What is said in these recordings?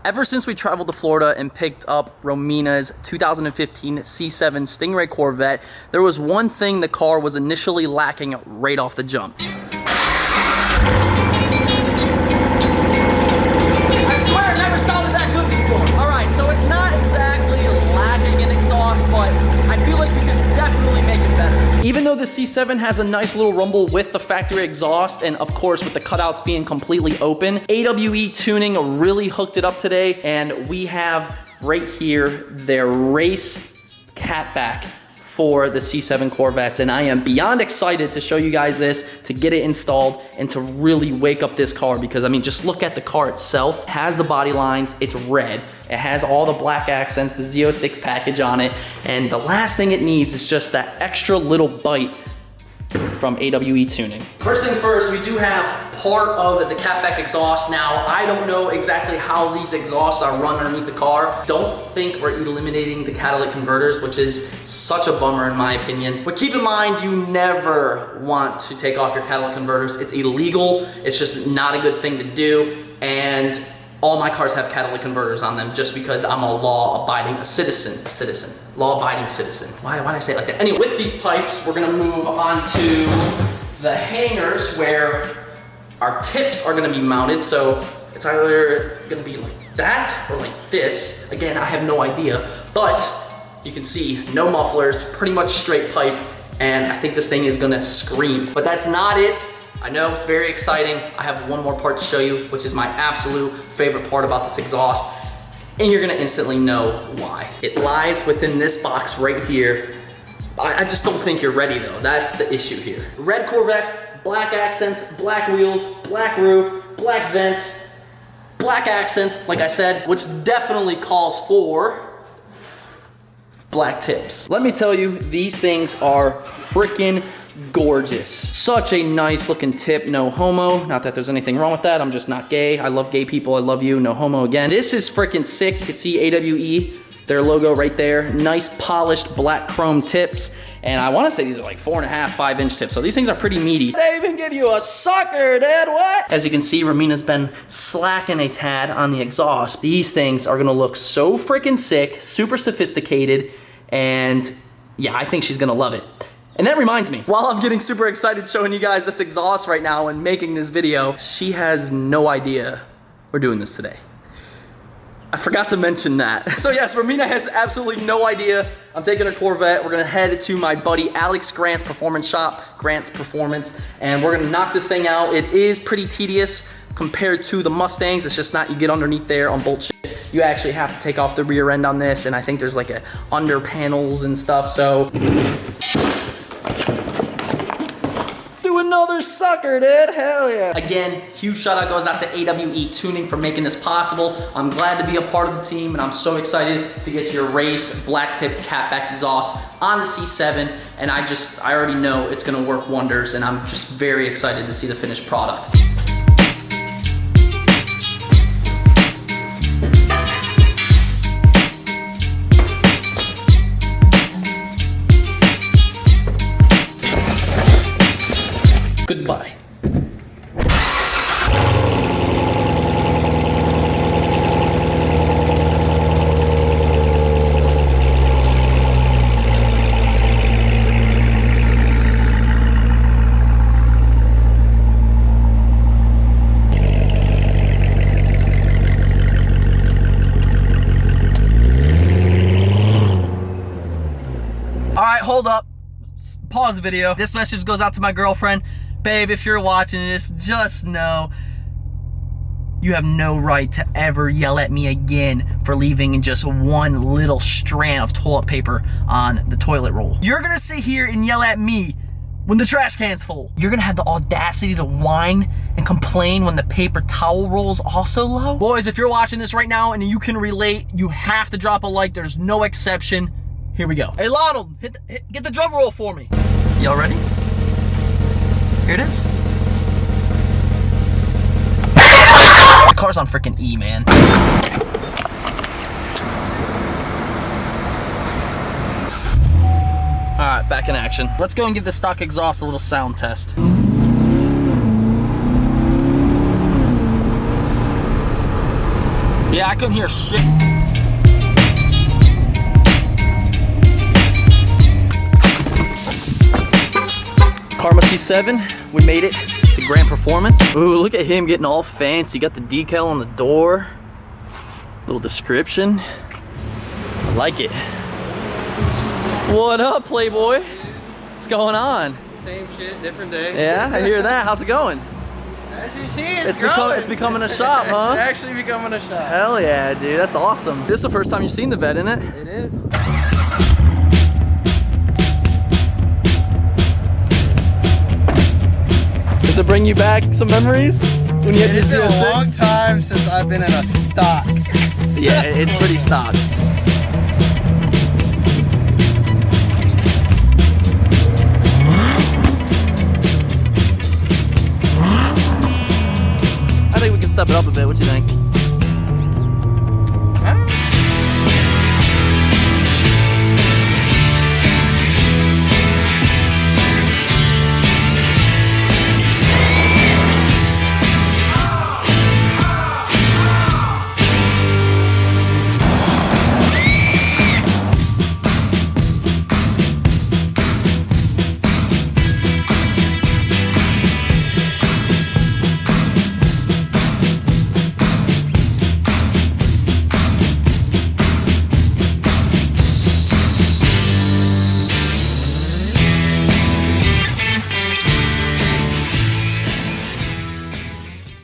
Ever since we traveled to Florida and picked up Romina's 2015 C7 Stingray Corvette, there was one thing the car was initially lacking right off the jump. I swear I never sounded that good before. Alright, so it's not exactly lacking in exhaust, but I feel like we could definitely make it better. Even though the C7 has a nice little rumble with the factory exhaust, and of course with the cutouts being completely open, AWE Tuning really hooked it up today, and we have right here their race catback for the C7 Corvettes, and I am beyond excited to show you guys this, to get it installed, and to really wake up this car, because I mean, just look at the car itself. It has the body lines, it's red, it has all the black accents, the Z06 package on it, and the last thing it needs is just that extra little bite from AWE Tuning. First things first, we do have part of the catback exhaust. Now, I don't know exactly how these exhausts are run underneath the car. Don't think we're eliminating the catalytic converters, which is such a bummer in my opinion. But keep in mind, you never want to take off your catalytic converters. It's illegal, it's just not a good thing to do, and all my cars have catalytic converters on them just because I'm a law-abiding citizen. Law-abiding citizen. Why did I say it like that? Anyway, with these pipes, we're gonna move on to the hangers where our tips are gonna be mounted. So it's either gonna be like that or like this. Again, I have no idea, but you can see no mufflers, pretty much straight pipe, and I think this thing is gonna scream. But that's not it. I know it's very exciting. I have one more part to show you, which is my absolute favorite part about this exhaust, and you're gonna instantly know why. It lies within this box right here. I just don't think you're ready though. That's the issue here. Red Corvette, black accents, black wheels, black roof, black vents, black accents, like I said, which definitely calls for black tips. Let me tell you, these things are freaking gorgeous. Such a nice looking tip, no homo. Not that there's anything wrong with that, I'm just not gay. I love gay people, I love you, no homo again. This is freaking sick. You can see AWE, their logo right there. Nice polished black chrome tips. And I wanna say these are like 4.5, 5-inch tips. So these things are pretty meaty. They even give you a sucker, dude, what? As you can see, Romina's been slacking a tad on the exhaust. These things are gonna look so freaking sick, super sophisticated, and yeah, I think she's gonna love it. And that reminds me, while I'm getting super excited showing you guys this exhaust right now and making this video, she has no idea we're doing this today. I forgot to mention that. So yes, Romina has absolutely no idea I'm taking her Corvette. We're gonna head to my buddy Alex Grant's performance shop, Grant's Performance, and we're gonna knock this thing out. It is pretty tedious compared to the Mustangs. It's just not, you get underneath there on bolt shit. You actually have to take off the rear end on this, and I think there's like a under panels and stuff, so. Another sucker, dude, hell yeah. Again, huge shout out goes out to AWE Tuning for making this possible. I'm glad to be a part of the team, and I'm so excited to get your race black tip catback exhaust on the C7, and I already know it's gonna work wonders, and I'm just very excited to see the finished product. Goodbye. All right, hold up. Pause the video. This message goes out to my girlfriend. Babe, if you're watching this, just know you have no right to ever yell at me again for leaving just one little strand of toilet paper on the toilet roll. You're gonna sit here and yell at me when the trash can's full. You're gonna have the audacity to whine and complain when the paper towel roll's also low? Boys, if you're watching this right now and you can relate, you have to drop a like. There's no exception. Here we go. Hey, Lionel, get the drum roll for me. Y'all ready? Here it is. The car's on freaking E, man. All right, back in action. Let's go and give the stock exhaust a little sound test. Yeah, I couldn't hear shit. Karma C7, we made it to Grand Performance. Ooh, look at him getting all fancy. Got the decal on the door. Little description. I like it. What up, Playboy? What's going on? Same shit, different day. Yeah, I hear that. How's it going? As you see, it's becoming a shop, huh? It's actually becoming a shop. Hell yeah, dude. That's awesome. This is the first time you've seen the vet, isn't it? It is. Does it bring you back some memories? When you had It's your been a C06? long time since I've been in a stock. Yeah, it's pretty stock. I think we can step it up a bit. What do you think?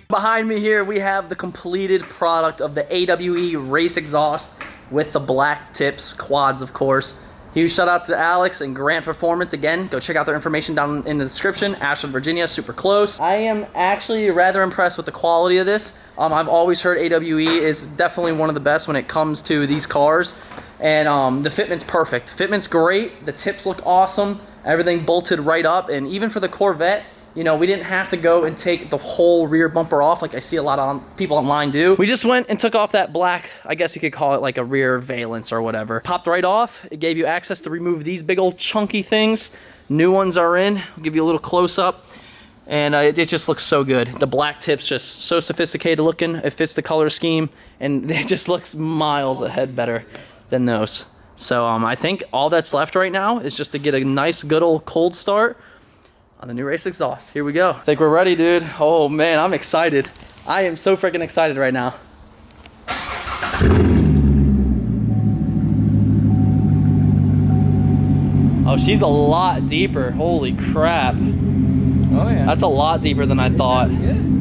Behind me here, we have the completed product of the AWE race exhaust with the black tips, quads, of course. Huge shout out to Alex and Grant Performance. Again, go check out their information down in the description. Ashland, Virginia, super close. I am actually rather impressed with the quality of this. I've always heard AWE is definitely one of the best when it comes to these cars. And the fitment's perfect. Fitment's great. The tips look awesome. Everything bolted right up. And even for the Corvette, you know, we didn't have to go and take the whole rear bumper off like I see a lot of people online do. We just went and took off that black, I guess you could call it like a rear valance or whatever. Popped right off. It gave you access to remove these big old chunky things. New ones are in. I'll give you a little close up. And it just looks so good. The black tip's just so sophisticated looking. It fits the color scheme. And it just looks miles ahead better than those. So I think all that's left right now is just to get a nice good old cold start on the new race exhaust. Here we go. I think we're ready, dude. Oh man, I'm excited. I am so freaking excited right now. Oh, she's a lot deeper. Holy crap. Oh yeah. That's a lot deeper than I thought. Good.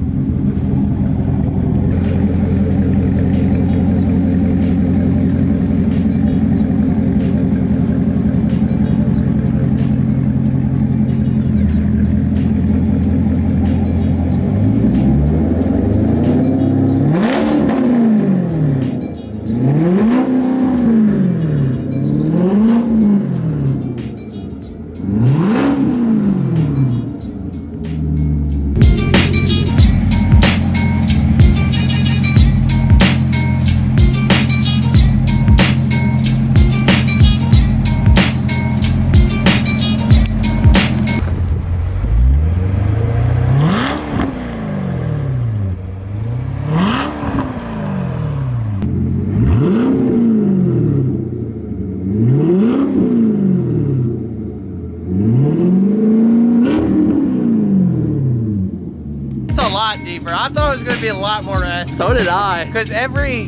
I thought it was going to be a lot more raspy. So did I. Because every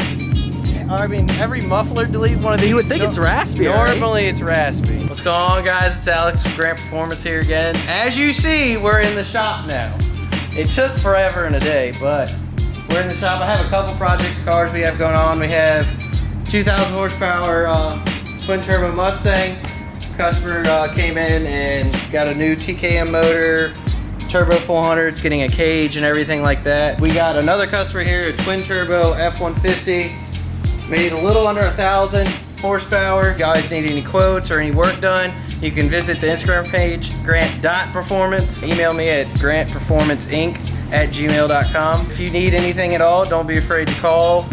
muffler delete one of these. You would think it's raspy, Normally right? it's raspy. What's going on, guys? It's Alex from Grant Performance here again. As you see, we're in the shop now. It took forever and a day, but we're in the shop. I have a couple projects, cars we have going on. We have 2,000 horsepower twin turbo Mustang. Customer came in and got a new TKM motor. Turbo 400, it's getting a cage and everything like that. We got another customer here, a twin turbo F-150, made a little under 1,000 horsepower. If you guys need any quotes or any work done, you can visit the Instagram page, grant.performance. Email me at grantperformanceinc@gmail.com. If you need anything at all, don't be afraid to call,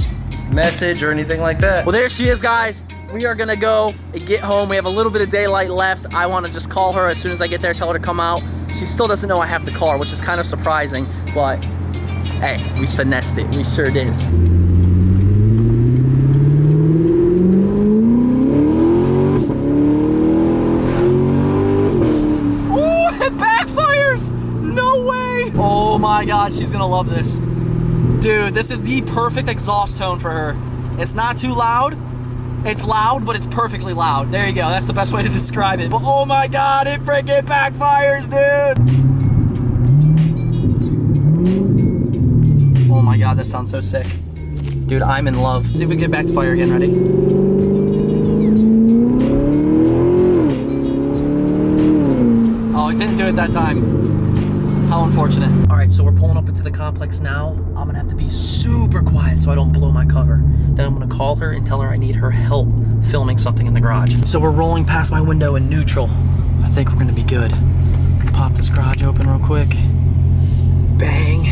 message, or anything like that. Well, there she is, guys. We are gonna go and get home. We have a little bit of daylight left. I wanna just call her as soon as I get there, tell her to come out. She still doesn't know I have the car, which is kind of surprising, but hey, we finessed it. We sure did. Oh my God, she's gonna love this. Dude, this is the perfect exhaust tone for her. It's not too loud. It's loud, but it's perfectly loud. There you go, that's the best way to describe it. But oh my God, it freaking backfires, dude. Oh my God, that sounds so sick. Dude, I'm in love. See if we can get back to fire again, ready? Oh, it didn't do it that time. How unfortunate. All right, so we're pulling up into the complex now. I'm gonna have to be super quiet so I don't blow my cover. Then I'm gonna call her and tell her I need her help filming something in the garage. So we're rolling past my window in neutral. I think we're gonna be good. Pop this garage open real quick. Bang.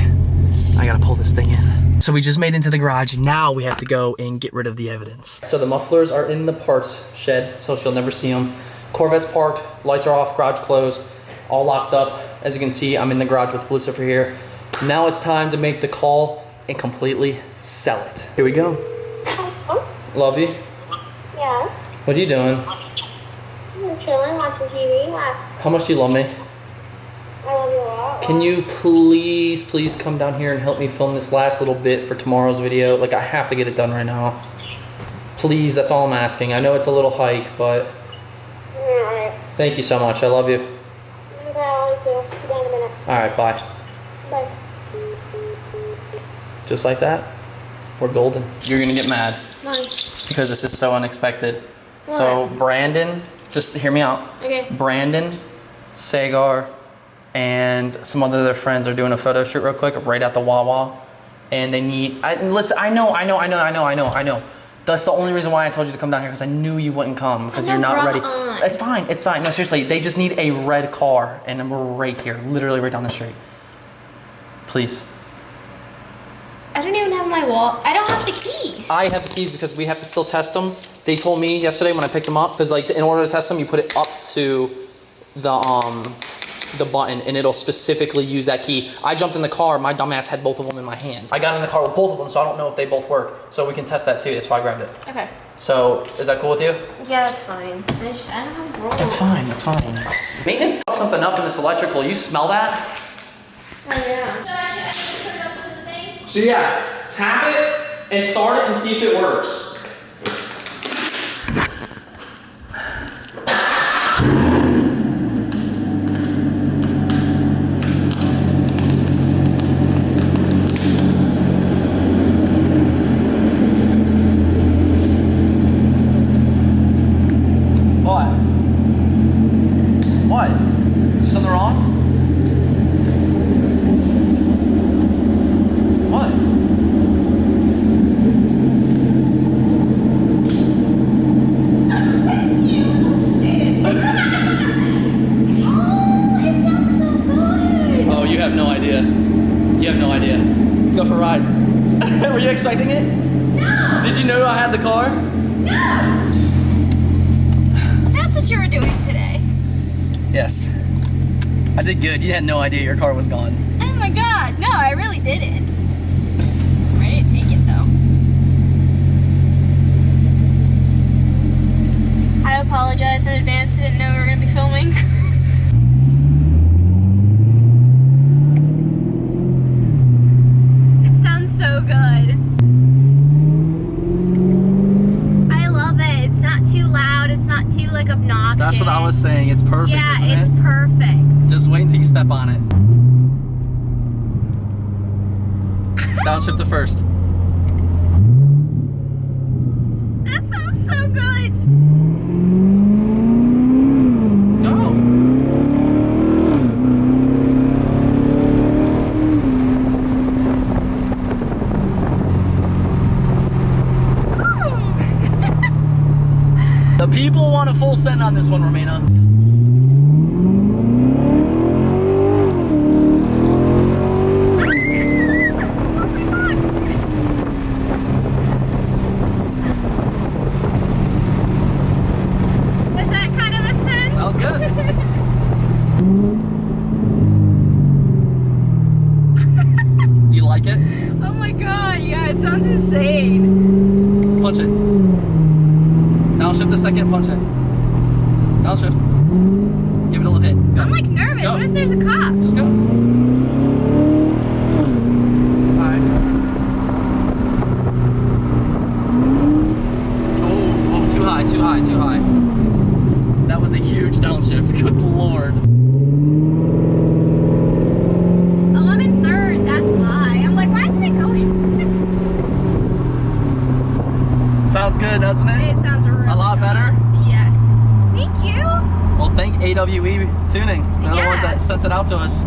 I gotta pull this thing in. So we just made into the garage. Now we have to go and get rid of the evidence. So the mufflers are in the parts shed, so she'll never see them. Corvette's parked, lights are off, garage closed, all locked up. As you can see, I'm in the garage with Lucifer here. Now it's time to make the call and completely sell it. Here we go. Oh, Love you. yeah. What are you doing? I'm chilling, watching TV. How much do you love me? I love you a lot. Can you please come down here and help me film this last little bit for tomorrow's video? Like, I have to get it done right now. Please, that's all I'm asking. I know it's a little hike, but Alright. thank you so much. I love you. Okay, I love you too. See you in a minute. All right, bye. Bye. Just like that, we're golden. You're gonna get mad Bye. because this is so unexpected. So Brandon, just hear me out. Okay. Brandon, Sagar, and some other of their friends are doing a photo shoot real quick right at the Wawa, and they need. Listen, I know. That's the only reason why I told you to come down here, because I knew you wouldn't come because you're not ready. It's fine. It's fine. No, seriously, they just need a red car, and we're right here, literally right down the street. Please. I don't even have my wall. I don't have the keys. I have the keys because we have to still test them. They told me yesterday when I picked them up, because like in order to test them, you put it up to the button and it'll specifically use that key. I jumped in the car, my dumbass had both of them in my hand. I got in the car with both of them, so I don't know if they both work. So we can test that too, that's why I grabbed it. Okay. So, is that cool with you? Yeah, that's fine. I don't have rolls. That's fine, that's fine. Maintenance fucked something up in this electrical, you smell that? Oh, yeah. So I should put it up to the thing? So yeah, tap it and start it and see if it works. What? Is there something wrong? What? Oh, it sounds so good. Oh, you have no idea. You have no idea. Let's go for a ride. Were you expecting it? No. Did you know I had the car? No. That's what you were doing today. Yes. I did good. You had no idea your car was gone. Oh my God. No, I really didn't. I'm ready to take it though. I apologize in advance. Didn't know we were going to be filming. It sounds so good. I love it. It's not too loud. It's not too like obnoxious. That's what I was saying. It's perfect. Yeah, isn't it's it? perfect. Just wait until you step on it. Downshift to first. That sounds so good. Go. The people want a full send on this one, Romina. Was that kind of a send? That was good. Do you like it? Oh my God, yeah, it sounds insane. Punch it. Downshift a second, punch it. Downshift. Give it a little hit. Go. I'm like nervous. Go. What if there's a cop? Just go. good, doesn't it? It sounds really A lot good. better? Yes. Thank you. Well, thank AWE Tuning. They're the ones Yeah. that sent it out to us.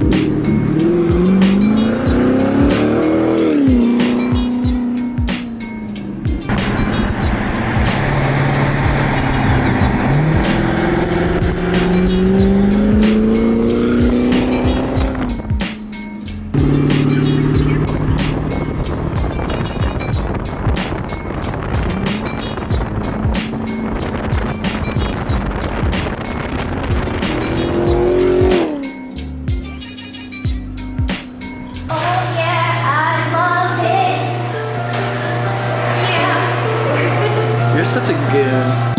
You're such a goon.